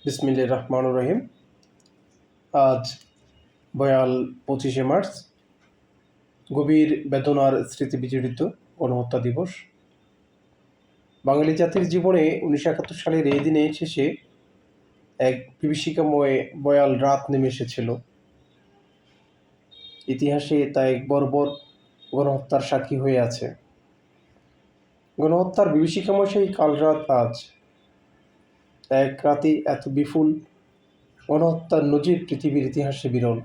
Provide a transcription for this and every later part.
বিসমিল্লাহির রহমানির রহিম। আজ বয়াল 25শে মার্চ, গভীর বেদনার স্মৃতি বিজড়িত গণহত্যা দিবস। বাঙালি জাতির জীবনে 1971 সালের এই দিনে শেষে এক বিভীষিকাময় বয়াল রাত নেমে এসেছিল। ইতিহাসে তা এক বর্বর গণহত্যার সাক্ষী হয়ে আছে। গণহত্যার বিভীষিকাময় সেই কাল রাত আজ। এক রাতে এত বিপুল গণহত্যার নজির পৃথিবীর ইতিহাসে বিরল।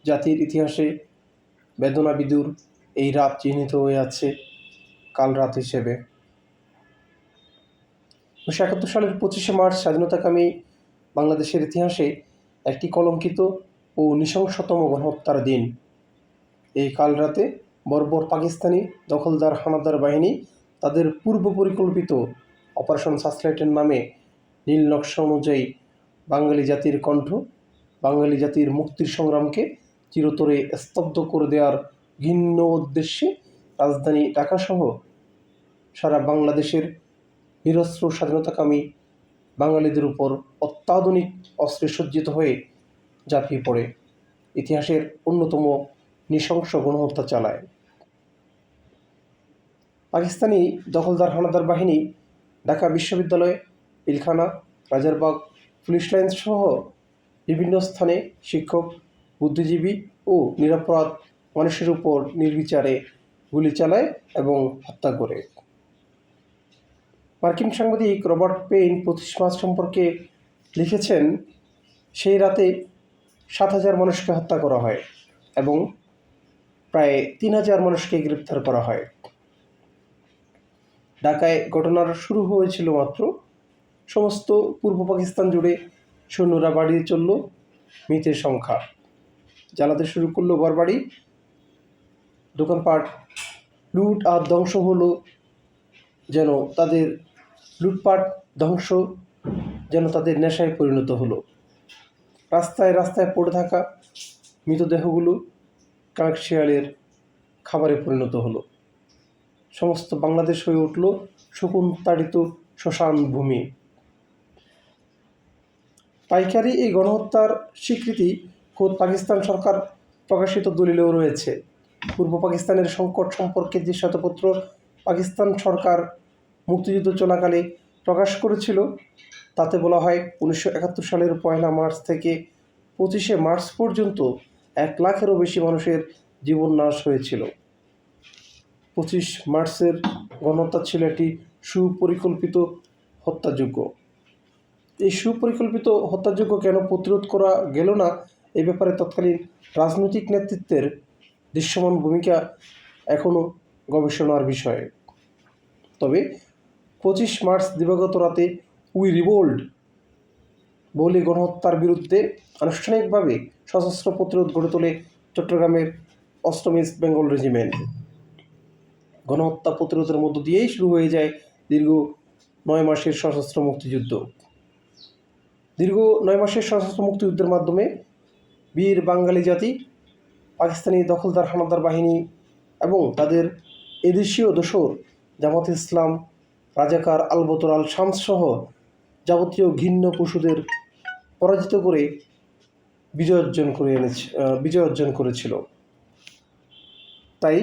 জাতির ইতিহাসে বেদনা বিদুর এই রাত চিহ্নিত হয়ে আছে কাল রাত হিসেবে। 1971 সালের 25শে মার্চ স্বাধীনতাকামী বাংলাদেশের ইতিহাসে একটি কলঙ্কিত ও নৃশংসতম গণহত্যার দিন। এই কাল রাতে বর্বর পাকিস্তানি দখলদার হানাদার বাহিনী তাদের পূর্ব পরিকল্পিত অপারেশন সার্চলাইটের নামে নীল নকশা অনুযায়ী বাঙালি জাতির কণ্ঠ, বাঙালি জাতির মুক্তির সংগ্রামকে চিরতরে স্তব্ধ করে দেওয়ার ঘৃণ্য উদ্দেশ্যে রাজধানী ঢাকাসহ সারা বাংলাদেশের নিরস্ত্র স্বাধীনতাকামী বাঙালিদের উপর অত্যাধুনিক অস্ত্রে সজ্জিত হয়ে ঝাঁপিয়ে পড়ে ইতিহাসের অন্যতম নৃশংস গণহত্যা চালায়। পাকিস্তানি দখলদার হানাদার বাহিনী ঢাকা বিশ্ববিদ্যালয়, পিলখানা, রাজারবাগ, পুলিশ লাইন সহ বিভিন্ন স্থানে শিক্ষক, বুদ্ধিজীবী ও নিরপরাধ মানুষের উপর নির্বিচারে গুলি চালায় এবং হত্যা করে। মার্কিন সাংবাদিক রবার্ট পেইন 25 মার্চ সম্পর্কে লিখেছেন, সেই রাতে 7,000 মানুষকে হত্যা করা হয় এবং প্রায় 3,000 মানুষকে গ্রেপ্তার করা হয়। ঢাকায় ঘটনার শুরু হয়েছিল মাত্র, সমস্ত পূর্ব পাকিস্তান জুড়ে সৈন্যরা বাড়িয়ে চলল মৃতের সংখ্যা, জ্বালাতে শুরু করলো ঘরবাড়ি, দোকানপাট লুট আর ধ্বংস হলো যেন তাদের লুটপাট ধ্বংস যেন তাদের নেশায় পরিণত হলো। রাস্তায় রাস্তায় পড়ে থাকা মৃতদেহগুলো কাকশিয়ালের খাবারে পরিণত হলো। সমস্ত বাংলাদেশ হয়ে উঠল শকুনতাড়িত শ্মশান ভূমি। পাইকারি এই গণহত্যার স্বীকৃতি খোদ পাকিস্তান সরকার প্রকাশিত দলিলেও রয়েছে। পূর্ব পাকিস্তানের সংকট সম্পর্কে যে শ্বেতপত্র পাকিস্তান সরকার মুক্তিযুদ্ধ চলাকালে প্রকাশ করেছিল, তাতে বলা হয় 1971 সালের 1 মার্চ থেকে 25শে মার্চ পর্যন্ত 1 লাখেরও বেশি মানুষের জীবন নাশ হয়েছিল। 25 মার্চের গণহত্যা ছিল একটি সুপরিকল্পিত হত্যাযজ্ঞ। এই সুপরিকল্পিত হত্যাযজ্ঞ কেন প্রতিরোধ করা গেল না, এ ব্যাপারে তৎকালীন রাজনৈতিক নেতৃত্বের দৃশ্যমান ভূমিকা এখনও গবেষণার বিষয়। তবে 25 মার্চ দিবাগত রাতে উই রিভোল্ট বলে গণহত্যার বিরুদ্ধে আনুষ্ঠানিকভাবে সশস্ত্র প্রতিরোধ গড়ে তোলে চট্টগ্রামের 8ম ইস্ট বেঙ্গল রেজিমেন্ট। গণহত্যা প্রতিরোধের মধ্য দিয়েই শুরু হয়ে যায় দীর্ঘ 9 মাসের সশস্ত্র মুক্তিযুদ্ধ। দীর্ঘ 9 মাসের সশস্ত্র মুক্তিযুদ্ধের মাধ্যমে বীর বাঙালি জাতি পাকিস্তানি দখলদার হানাদার বাহিনী এবং তাদের এদেশীয় দোসর জামাতে ইসলাম, রাজাকার, আলবদর আল শামস সহ যাবতীয় ঘৃণ্য পশুদের পরাজিত করে বিজয় অর্জন করেছিল। তাই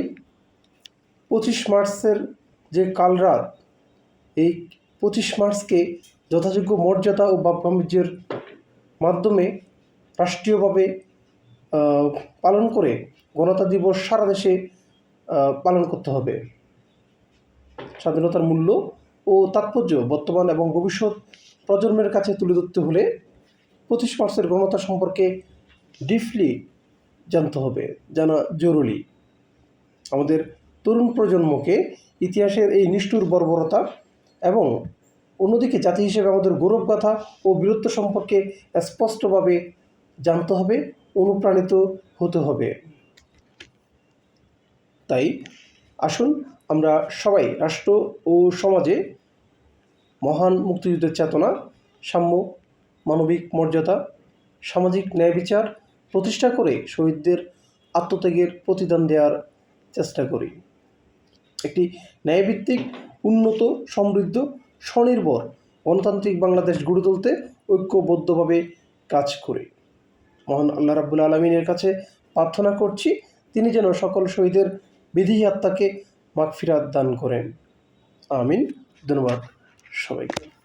25 মার্চের যে কাল রাত, এই 25 মার্চকে যথাযোগ্য মর্যাদা ও ভাব-গাম্ভীর্যের মাধ্যমে রাষ্ট্রীয়ভাবে পালন করে গণহত্যা দিবস সারা দেশে পালন করতে হবে। স্বাধীনতার মূল্য ও তাৎপর্য বর্তমান এবং ভবিষ্যৎ প্রজন্মের কাছে তুলে ধরতে হলে 25 মার্চের গণহত্যা সম্পর্কে ডিপলি জানতে হবে, জানা জরুরি। আমাদের তরুণ প্রজন্মকে ইতিহাসের এই নিষ্ঠুর বর্বরতা এবং অন্যদিকে জাতি হিসেবে আমাদের গৌরবগাথা ও বীরত্ব সম্পর্কে স্পষ্টভাবে জানতে হবে, অনুপ্রাণিত হতে হবে। তাই আসুন আমরা সবাই রাষ্ট্র ও সমাজে মহান মুক্তিযুদ্ধের চেতনা, সাম্য, মানবিক মর্যাদা, সামাজিক ন্যায় বিচার প্রতিষ্ঠা করে শহীদদের আত্মত্যাগের প্রতিদান দেওয়ার চেষ্টা করি। একটি ন্যায়ভিত্তিক, উন্নত, সমৃদ্ধ, স্বনির্ভর গণতান্ত্রিক বাংলাদেশ গড়ে তুলতে ঐক্যবদ্ধভাবে কাজ করে। মহান আল্লাহ রাব্বুল আলামিনের কাছে প্রার্থনা করছি, তিনি যেন সকল শহীদের বিদেহী আত্মাকে মাগফিরাত দান করেন। আমিন। ধন্যবাদ সবাইকে।